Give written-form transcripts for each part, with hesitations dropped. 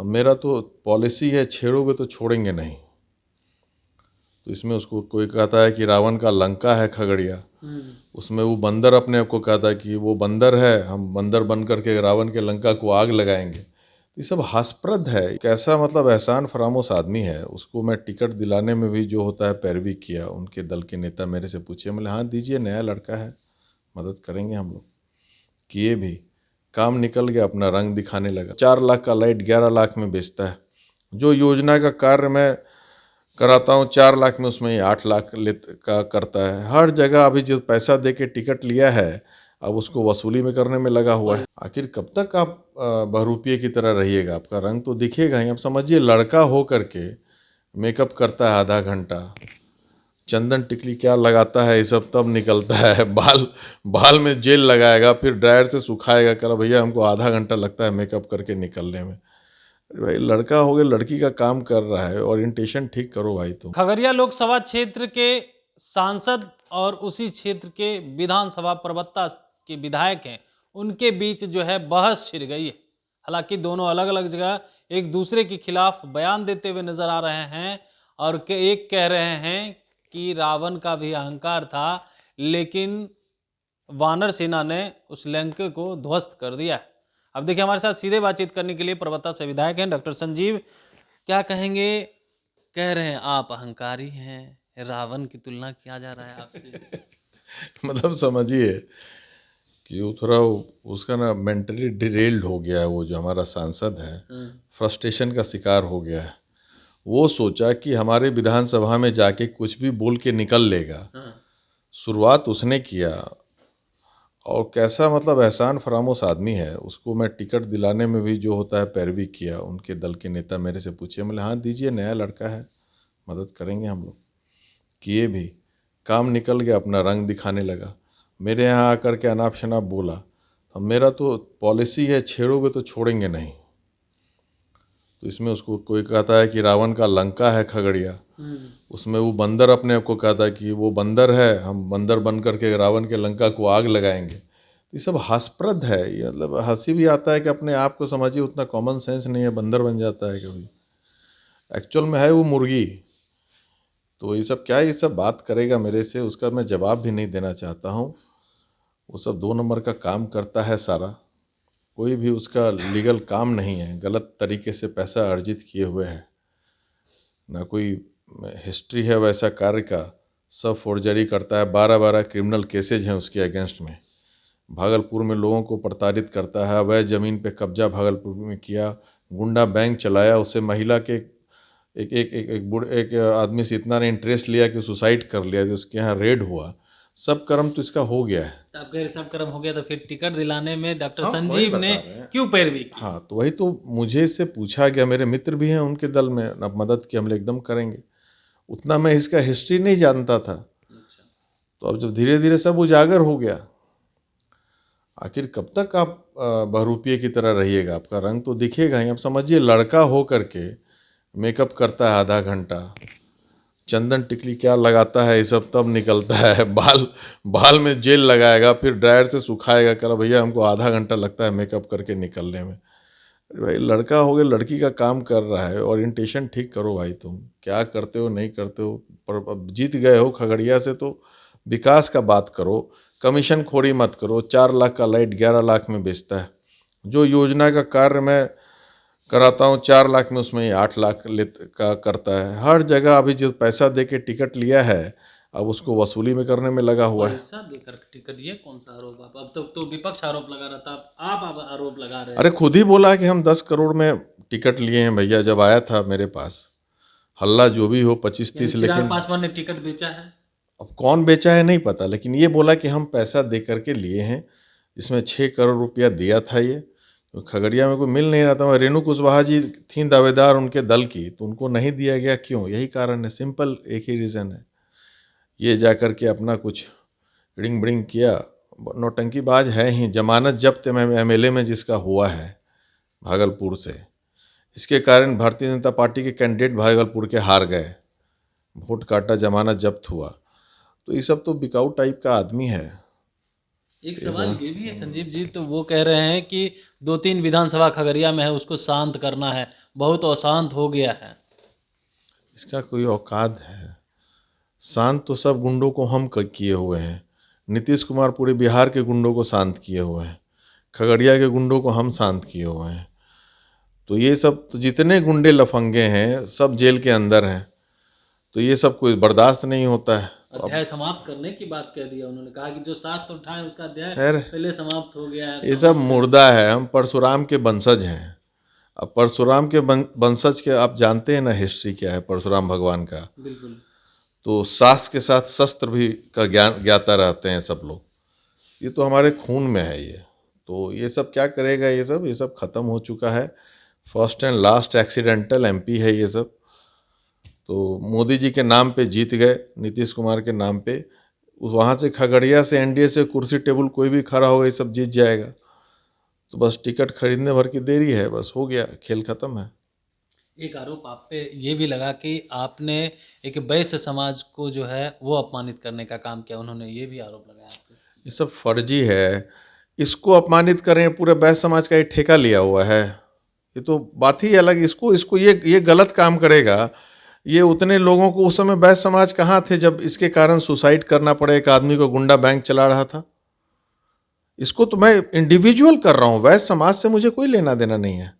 अब मेरा तो पॉलिसी है, छेड़ोगे तो छोड़ेंगे नहीं। तो इसमें उसको कोई कहता है कि रावण का लंका है खगड़िया, उसमें वो बंदर अपने आप को कहता है कि वो बंदर है, हम बंदर बन करके रावण के लंका को आग लगाएंगे। तो ये सब हास्यप्रद है। कैसा मतलब एहसान फरामोश आदमी है। उसको मैं टिकट दिलाने में भी जो होता है पैरवी किया। उनके दल के नेता मेरे से पूछे, बोले हाँ दीजिए, नया लड़का है, मदद करेंगे हम लोग। किए भी, काम निकल गया, अपना रंग दिखाने लगा। 4 लाख का लाइट 11 लाख में बेचता है। जो योजना का कार्य मैं कराता हूँ 4 लाख में, उसमें 8 लाख का करता है। हर जगह अभी जो पैसा दे के टिकट लिया है, अब उसको वसूली में करने में लगा हुआ है। आखिर कब तक आप बहरूपिये की तरह रहिएगा? आपका रंग तो दिखेगा ही। अब समझिए, लड़का हो करके मेकअप करता है आधा घंटा, चंदन टिकली क्या लगाता है ये सब, तब निकलता है। बाल बाल में जेल लगाएगा, फिर ड्रायर से सुखाएगा। कल भैया हमको आधा घंटा लगता है मेकअप करके निकलने में। भाई लड़का हो गया, लड़की का काम कर रहा है, ओरिएंटेशन ठीक करो भाई तुम। खगड़िया लोकसभा क्षेत्र के सांसद और उसी क्षेत्र के विधानसभा प्रवक्ता के विधायक हैं, उनके बीच जो है बहस छिड़ गई है। हालांकि दोनों अलग अलग जगह एक दूसरे के खिलाफ बयान देते हुए नजर आ रहे हैं और एक कह रहे हैं कि रावण का भी अहंकार था, लेकिन वानर सेना ने उस लंके को ध्वस्त कर दिया। अब देखिए, हमारे साथ सीधे बातचीत करने के लिए पर्वता से विधायक हैं डॉक्टर संजीव। क्या कहेंगे? कह रहे हैं आप अहंकारी हैं, रावण की तुलना किया जा रहा है आपसे। मतलब समझिए कि वो थोड़ा उसका ना मेंटली डिरेल्ड हो गया है। वो जो हमारा सांसद है, फ्रस्ट्रेशन का शिकार हो गया है। वो सोचा कि हमारे विधानसभा में जाके कुछ भी बोल के निकल लेगा। शुरुआत उसने किया। और कैसा मतलब एहसान फरामोश आदमी है। उसको मैं टिकट दिलाने में भी जो होता है पैरवी किया। उनके दल के नेता मेरे से पूछे, बोले हाँ दीजिए, नया लड़का है, मदद करेंगे हम लोग। किए भी, काम निकल गया, अपना रंग दिखाने लगा। मेरे यहाँ आकर के अनाप शनाप बोला। अब मेरा तो पॉलिसी है, छेड़ोगे तो छोड़ेंगे नहीं। तो इसमें उसको कोई कहता है कि रावण का लंका है खगड़िया, उसमें वो बंदर अपने आप को कहता है कि वो बंदर है, हम बंदर बन करके रावण के लंका को आग लगाएंगे। ये सब हास्यप्रद है। ये मतलब हंसी भी आता है कि अपने आप को समझिए, उतना कॉमन सेंस नहीं है, बंदर बन जाता है कभी। एक्चुअल में है वो मुर्गी। तो ये सब क्या, ये सब बात करेगा मेरे से, उसका मैं जवाब भी नहीं देना चाहता हूँ। वो सब 2 नंबर का काम करता है सारा। कोई भी उसका लीगल काम नहीं है। गलत तरीके से पैसा अर्जित किए हुए है, ना कोई हिस्ट्री है वैसा कार्य का। सब फोर्जरी करता है। 12-12 क्रिमिनल केसेज हैं उसके अगेंस्ट में। भागलपुर में लोगों को प्रताड़ित करता है। अवैध ज़मीन पे कब्जा भागलपुर में किया। गुंडा बैंक चलाया। उससे महिला के एक आदमी से इतना ने इंटरेस्ट लिया कि सुसाइड कर लिया, जो उसके यहाँ रेड हुआ। सब कर्म तो इसका हो गया है। तो अब अगर सब कर्म हो गया तो फिर टिकट दिलाने में डॉक्टर हाँ, वही संजीव बता ने रहे हैं। क्यों पैरवी की? हाँ, तो वही तो मुझे से पूछा गया। मेरे मित्र भी हैं उनके दल में, अब मदद की हम लोग एकदम करेंगे। उतना मैं इसका हिस्ट्री नहीं जानता था। तो अब जब धीरे धीरे सब उजागर हो गया। आखिर कब तक आप बहरूपिये की तरह रहिएगा? आपका रंग तो दिखेगा ही। अब समझिए, लड़का हो करके मेकअप करता है आधा घंटा, चंदन टिकली क्या लगाता है ये सब, तब निकलता है। बाल में जेल लगाएगा, फिर ड्रायर से सुखाएगा। कल भैया हमको आधा घंटा लगता है मेकअप करके निकलने में। भाई लड़का हो गया, लड़की का काम कर रहा है, ओरिएंटेशन ठीक करो भाई तुम। क्या करते हो नहीं करते हो, पर अब जीत गए हो खगड़िया से तो विकास का बात करो। कमीशन खोरी मत करो। 4 लाख का लाइट 11 लाख में बेचता है। जो योजना का कार्य मैं कराता हूँ 4 लाख में, उसमें 8 लाख का करता है। हर जगह अभी जो पैसा दे के टिकट लिया है, अब उसको वसूली में करने में लगा हुआ है। पैसा देकर टिकट, ये कौन सा आरोप? आप अब तक तो विपक्ष आरोप लगा रहा था, आप अब आरोप लगा रहे अरे हैं। खुद ही बोला कि हम 10 करोड़ में टिकट लिए हैं भैया, जब आया था मेरे पास। हल्ला जो भी हो, 25-30, चिराग लेकिन पासवान ने टिकट बेचा है। अब कौन बेचा है नहीं पता, लेकिन ये बोला कि हम पैसा दे करके लिए हैं। इसमें 6 करोड़ रुपया दिया था ये। तो खगड़िया में कोई मिल नहीं रहा था। रेणु कुशवाहा जी थी दावेदार उनके दल की, तो उनको नहीं दिया गया। क्यों? यही कारण है, सिंपल एक ही रीज़न है। ये जा कर के अपना कुछ रिंग ब्रिंग किया। नौटंकीबाज है ही। जमानत जब्त एमएलए में जिसका हुआ है भागलपुर से, इसके कारण भारतीय जनता पार्टी के कैंडिडेट भागलपुर के हार गए। वोट काटा, जमानत जब्त हुआ। तो ये सब तो बिकाऊ टाइप का आदमी है। एक सवाल ये भी है संजीव जी, तो वो कह रहे हैं कि 2-3 विधानसभा खगड़िया में है, उसको शांत करना है, बहुत अशांत हो गया है। इसका कोई औकात है? शांत तो सब गुंडों को हम किए हुए हैं। नीतीश कुमार पूरे बिहार के गुंडों को शांत किए हुए हैं, खगड़िया के गुंडों को हम शांत किए हुए हैं। तो ये सब तो जितने गुंडे लफंगे हैं सब जेल के अंदर हैं, तो ये सब कोई बर्दाश्त नहीं होता है। अध्याय समाप्त करने की बात कह दिया उन्होंने, कहा कि जो शास्त्र उठाए उसका अध्याय खैर पहले समाप्त हो गया है। ये सब मुर्दा है, हम परशुराम के वंशज हैं। अब परशुराम के वंशज के आप जानते हैं ना हिस्ट्री क्या है परशुराम भगवान का। बिल्कुल। तो सास के साथ शस्त्र भी का ज्ञान ज्ञाता रहते हैं सब लोग, ये तो हमारे खून में है ये। तो ये सब क्या करेगा, ये सब ख़त्म हो चुका है। First and last accidental MP है ये सब। तो मोदी जी के नाम पे जीत गए, नीतीश कुमार के नाम पे। वहाँ से खगड़िया से एनडीए से कुर्सी टेबल कोई भी खड़ा होगा ये सब जीत जाएगा। तो बस टिकट खरीदने भर की देरी है, बस हो गया, खेल ख़त्म है। एक आरोप आप पे ये भी लगा कि आपने एक वैश्य समाज को जो है वो अपमानित करने का काम किया, उन्होंने ये भी आरोप लगाया आप पे। ये सब फर्जी है। इसको अपमानित करें, पूरे वैश्य समाज का ये ठेका लिया हुआ है, ये तो बात ही अलग। इसको ये गलत काम करेगा। ये उतने लोगों को, उस समय वैश्य समाज कहाँ थे जब इसके कारण सुसाइड करना पड़े एक आदमी को, गुंडा बैंक चला रहा था। इसको तो मैं इंडिविजुअल कर रहा हूँ, वैश्य समाज से मुझे कोई लेना देना नहीं है।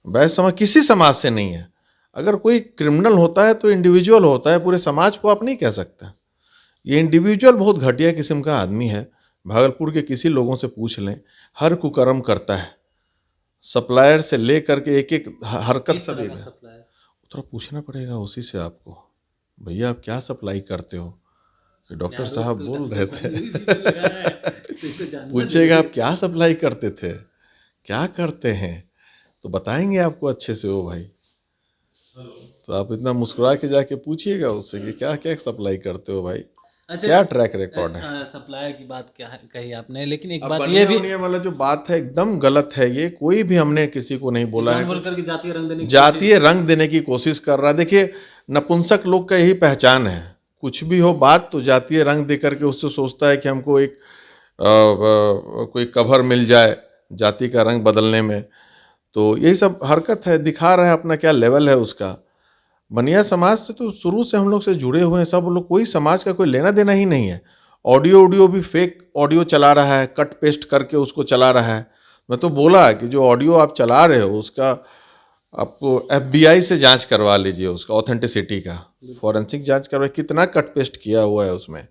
वैश्य समाज किसी समाज से नहीं है। अगर कोई क्रिमिनल होता है तो इंडिविजुअल होता है, पूरे समाज को आप नहीं कह सकते। ये इंडिविजुअल बहुत घटिया किस्म का आदमी है। भागलपुर के किसी लोगों से पूछ लें, हर कुकर्म करता है, सप्लायर से ले करके एक एक हरकत किस सब तरह एक का है। सप्लाई है? थोड़ा पूछना पड़ेगा उसी से आपको, भैया आप क्या सप्लाई करते हो। कि डॉक्टर आरोप साहब तो बोल डॉक्टर रहे संजीव जी थे पे लगाया है, तो इसको जानना पूछेगा आप जरूरी क्या सप्लाई करते थे, क्या करते हैं, तो बताएंगे आपको अच्छे से वो भाई। तो आप इतना मुस्कुरा के जाके पूछिएगा उससे कि क्या क्या सप्लाई करते हो भाई, अच्छा, क्या ट्रैक रिकॉर्ड है। सप्लायर की बात क्या है कही आपने, लेकिन एक अब बात ये बनिया भी उनिया वाला जो बात है एकदम गलत है। ये कोई भी हमने किसी को नहीं बोला है, जानबूझ करके जातीय रंग देने की जातीय रंग देने की कोशिश कर रहा है। देखिए नपुंसक लोग का यही पहचान है, कुछ भी हो बात तो जातीय रंग दे करके उससे सोचता है कि हमको एक कोई कवर मिल जाए जाति का रंग बदलने में। तो यही सब हरकत है, दिखा रहा है अपना क्या लेवल है उसका। बनिया समाज से तो शुरू से हम लोग से जुड़े हुए हैं सब लोग, कोई समाज का कोई लेना देना ही नहीं है। ऑडियो भी फेक ऑडियो चला रहा है, कट पेस्ट करके उसको चला रहा है। मैं तो बोला कि जो ऑडियो आप चला रहे हो उसका आपको FBI से जांच करवा लीजिए, उसका ऑथेंटिसिटी का फॉरेंसिक जांच करवा, कितना कट पेस्ट किया हुआ है उसमें।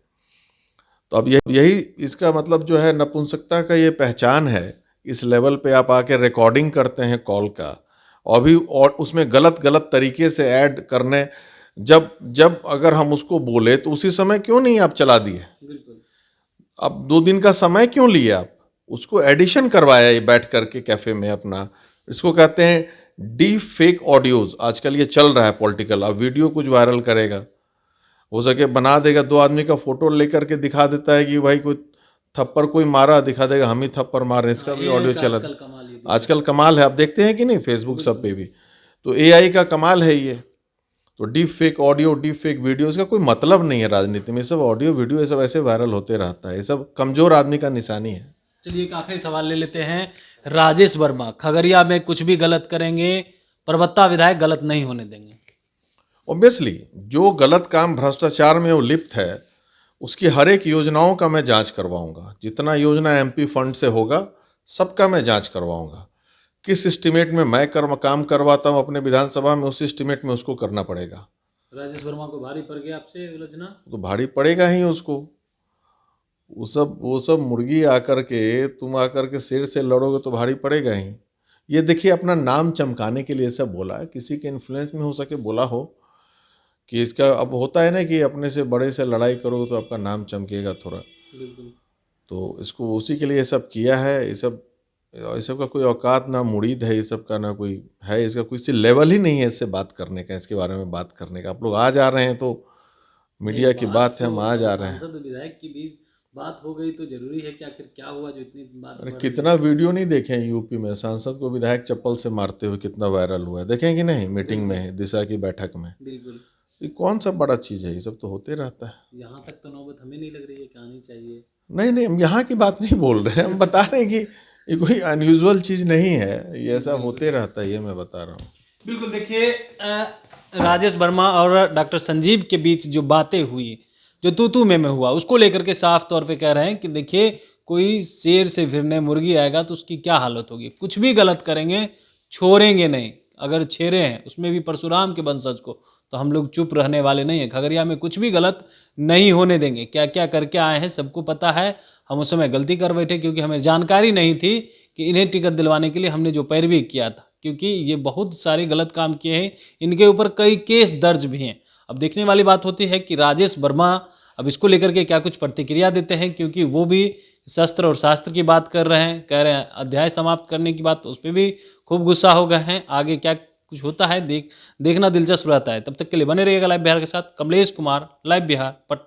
तो अब यही इसका मतलब जो है नपुंसकता का ये पहचान है। इस लेवल पे आप आके रिकॉर्डिंग करते हैं कॉल का, और भी और उसमें गलत गलत तरीके से ऐड करने, जब जब अगर हम उसको बोले तो उसी समय क्यों नहीं आप चला दिए। बिल्कुल। अब 2 दिन का समय क्यों लिए आप, उसको एडिशन करवाया ये बैठ करके कैफे में अपना। इसको कहते हैं डीप फेक ऑडियोज, आजकल ये चल रहा है पॉलिटिकल। अब वीडियो कुछ वायरल करेगा, हो सके बना देगा, 2 आदमी का फोटो लेकर के दिखा देता है कि भाई कोई थप्पड़ कोई मारा, दिखा देगा हम ही थप्पड़ मार रहे हैं, इसका भी ऑडियो चला। आजकल कमाल ये आजकल कमाल है, आप देखते हैं कि नहीं फेसबुक सब पे भी। तो AI का कमाल है ये। तो deep fake audio, deep fake video, इसका कोई मतलब नहीं है राजनीति में। ये सब ऑडियो वीडियो ये सब ऐसे वायरल होते रहता है, ये सब कमजोर आदमी का निशानी है। चलिए एक आखिरी सवाल ले लेते हैं। राजेश वर्मा खगड़िया में कुछ भी गलत करेंगे, परबत्ता विधायक गलत नहीं होने देंगे। ऑब्वियसली जो गलत काम भ्रष्टाचार में वो लिप्त है उसकी हर एक योजनाओं का मैं जांच करवाऊंगा। जितना योजना MP फंड से होगा सबका मैं जांच करवाऊंगा। किस एस्टीमेट में मैं काम करवाता हूं अपने विधानसभा में, उस एस्टीमेट में उसको करना पड़ेगा। राजेश वर्मा को भारी पड़ गया आपसे उलझना? तो भारी पड़ेगा ही उसको। वो सब मुर्गी आकर के, तुम आकर के शेर से लड़ोगे तो भारी पड़ेगा ही। ये देखिए अपना नाम चमकाने के लिए सब बोला, किसी के इन्फ्लुएंस में हो सके बोला हो कि इसका, अब होता है ना कि अपने से बड़े से लड़ाई करोगे तो आपका नाम चमकेगा थोड़ा। बिल्कुल। तो इसको उसी के लिए ये सब किया है। ये सब का कोई औकात ना मुरीद है, ये सब का ना कोई है, इसका कोई लेवल ही नहीं है इससे बात करने का, इसके बारे में बात करने का। आप लोग आ जा रहे हैं तो मीडिया की बात है, हम आ जा रहे हैं। सांसद विधायक की भी बात हो गई तो जरूरी है कि आखिर क्या हुआ जो इतनी बात अरे कितना वीडियो नहीं देखे हैं यूपी में, सांसद को विधायक चप्पल से मारते हुए कितना वायरल हुआ है, देखें कि नहीं मीटिंग में, दिशा की बैठक में। बिल्कुल। ये कौन सा बड़ा चीज़ है, ये सब तो होते रहता है। यहाँ तक तो नौबत हमें नहीं लग रही है कि आनी चाहिए। नहीं नहीं, हम यहाँ की बात नहीं बोल रहे हैं, हम बता रहे हैं कि ये कोई अनयूजुअल चीज़ नहीं है, ये ऐसा होते रहता है, ये मैं बता रहा हूँ। बिल्कुल। देखिए राजेश वर्मा और डॉक्टर संजीव के बीच जो बातें हुई, जो तू में हुआ, उसको लेकर के साफ तौर पे कह रहे हैं कि देखिए कोई शेर से फिरने मुर्गी आएगा तो उसकी क्या हालत होगी, कुछ भी गलत करेंगे छोड़ेंगे नहीं। अगर छेड़े हैं उसमें भी परशुराम के वंशज को, तो हम लोग चुप रहने वाले नहीं हैं। खगड़िया में कुछ भी गलत नहीं होने देंगे। क्या क्या करके आए हैं सबको पता है। हम उस समय गलती कर बैठे क्योंकि हमें जानकारी नहीं थी कि इन्हें टिकट दिलवाने के लिए हमने जो पैरवी किया था, क्योंकि ये बहुत सारे गलत काम किए हैं, इनके ऊपर कई केस दर्ज भी हैं। अब देखने वाली बात होती है कि राजेश वर्मा अब इसको लेकर के क्या कुछ प्रतिक्रिया देते हैं, क्योंकि वो भी शस्त्र और शास्त्र की बात कर रहे हैं, कह रहे हैं अध्याय समाप्त करने की बात, उस पर भी खूब गुस्सा हो गए हैं। आगे क्या कुछ होता है देखना दिलचस्प रहता है। तब तक के लिए बने रहिएगा लाइव बिहार के साथ। कमलेश कुमार, लाइव बिहार, पटना।